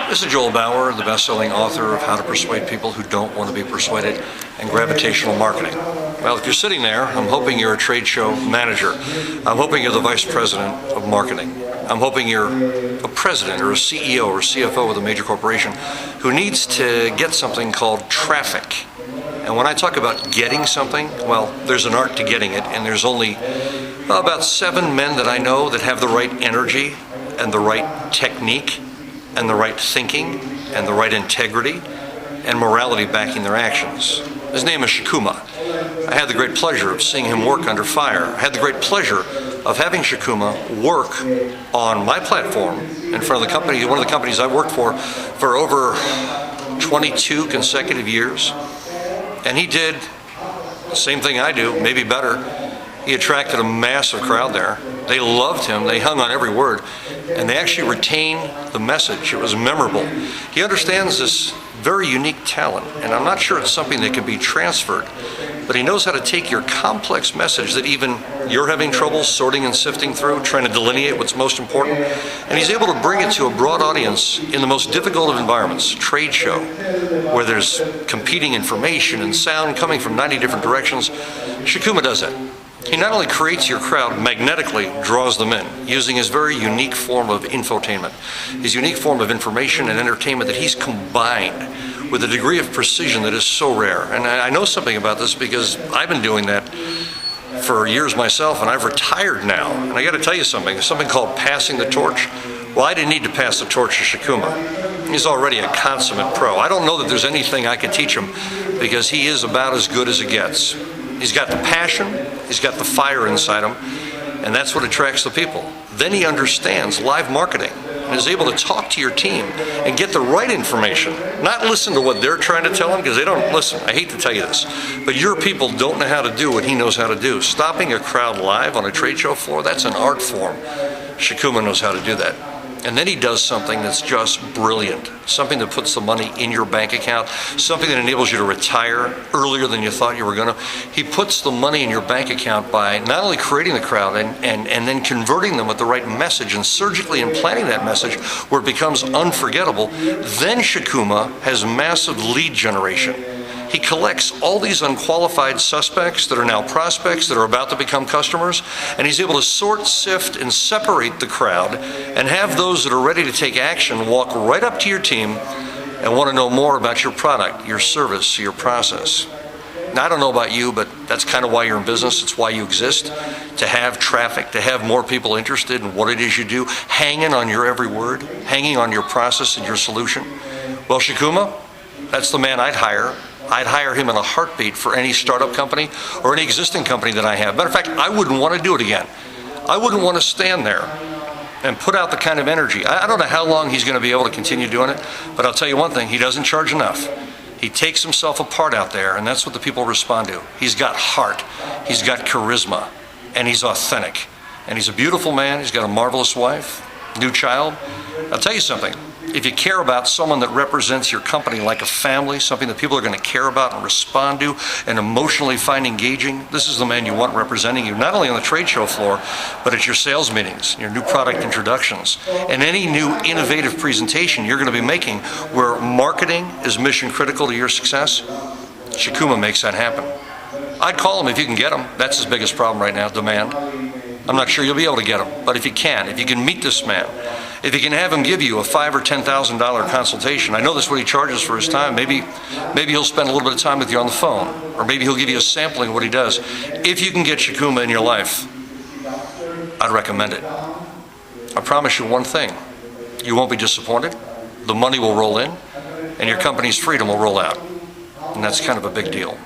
This is Joel Bauer, the best-selling author of How to Persuade People Who Don't Want to Be Persuaded and Gravitational Marketing. Well, if you're sitting there, I'm hoping you're a trade show manager. I'm hoping you're the vice president of marketing. I'm hoping you're a president or a CEO or CFO with a major corporation who needs to get something called traffic. And when I talk about getting something, well, there's an art to getting it, and there's only about 7 men that I know that have the right energy and the right technique and the right thinking and the right integrity and morality backing their actions. His name is Sukuma. I had the great pleasure of seeing him work under fire. I had the great pleasure of having Sukuma work on my platform in front of the company, one of the companies I worked for over 22 consecutive years. And he did the same thing I do, maybe better. He attracted a massive crowd there. They loved him. They hung on every word. And they actually retained the message. It was memorable. He understands this very unique talent, and I'm not sure it's something that can be transferred, but he knows how to take your complex message that even you're having trouble sorting and sifting through, trying to delineate what's most important, and he's able to bring it to a broad audience in the most difficult of environments, trade show, where there's competing information and sound coming from 90 different directions. Sukuma does it. He not only creates your crowd, magnetically draws them in, using his very unique form of infotainment, his unique form of information and entertainment that he's combined with a degree of precision that is so rare. And I know something about this because I've been doing that for years myself, and I've retired now. And I got to tell you something called passing the torch. Well, I didn't need to pass the torch to Sukuma. He's already a consummate pro. I don't know that there's anything I could teach him because he is about as good as it gets. He's got the passion, he's got the fire inside him, and that's what attracts the people. Then he understands live marketing and is able to talk to your team and get the right information, not listen to what they're trying to tell him because they don't listen. I hate to tell you this, but your people don't know how to do what he knows how to do. Stopping a crowd live on a trade show floor, that's an art form. Sukuma knows how to do that. And then he does something that's just brilliant, something that puts the money in your bank account, something that enables you to retire earlier than you thought you were going to. He puts the money in your bank account by not only creating the crowd and then converting them with the right message and surgically implanting that message where it becomes unforgettable. Then Sukuma has massive lead generation. He collects all these unqualified suspects that are now prospects that are about to become customers, and he's able to sort, sift, and separate the crowd and have those that are ready to take action walk right up to your team and want to know more about your product, your service, your process. Now, I don't know about you, but that's kind of why you're in business. It's why you exist, to have traffic, to have more people interested in what it is you do, hanging on your every word, hanging on your process and your solution. Well, Sukuma, that's the man I'd hire. I'd hire him in a heartbeat for any startup company or any existing company that I have. Matter of fact, I wouldn't want to do it again. I wouldn't want to stand there and put out the kind of energy. I don't know how long he's going to be able to continue doing it, but I'll tell you one thing, he doesn't charge enough. He takes himself apart out there, and that's what the people respond to. He's got heart, he's got charisma, and he's authentic. And he's a beautiful man, he's got a marvelous wife, new child. I'll tell you something. If you care about someone that represents your company like a family, something that people are going to care about and respond to and emotionally find engaging, this is the man you want representing you, not only on the trade show floor, but at your sales meetings, your new product introductions, and any new innovative presentation you're going to be making where marketing is mission critical to your success. Sukuma makes that happen. I'd call him if you can get him. That's his biggest problem right now, demand. I'm not sure you'll be able to get him, but if you can meet this man, if you can have him give you a $5,000 or $10,000 consultation, I know that's what he charges for his time. Maybe he'll spend a little bit of time with you on the phone, or maybe he'll give you a sampling of what he does. If you can get Sukuma in your life, I'd recommend it. I promise you one thing, you won't be disappointed. The money will roll in, and your company's freedom will roll out. And that's kind of a big deal.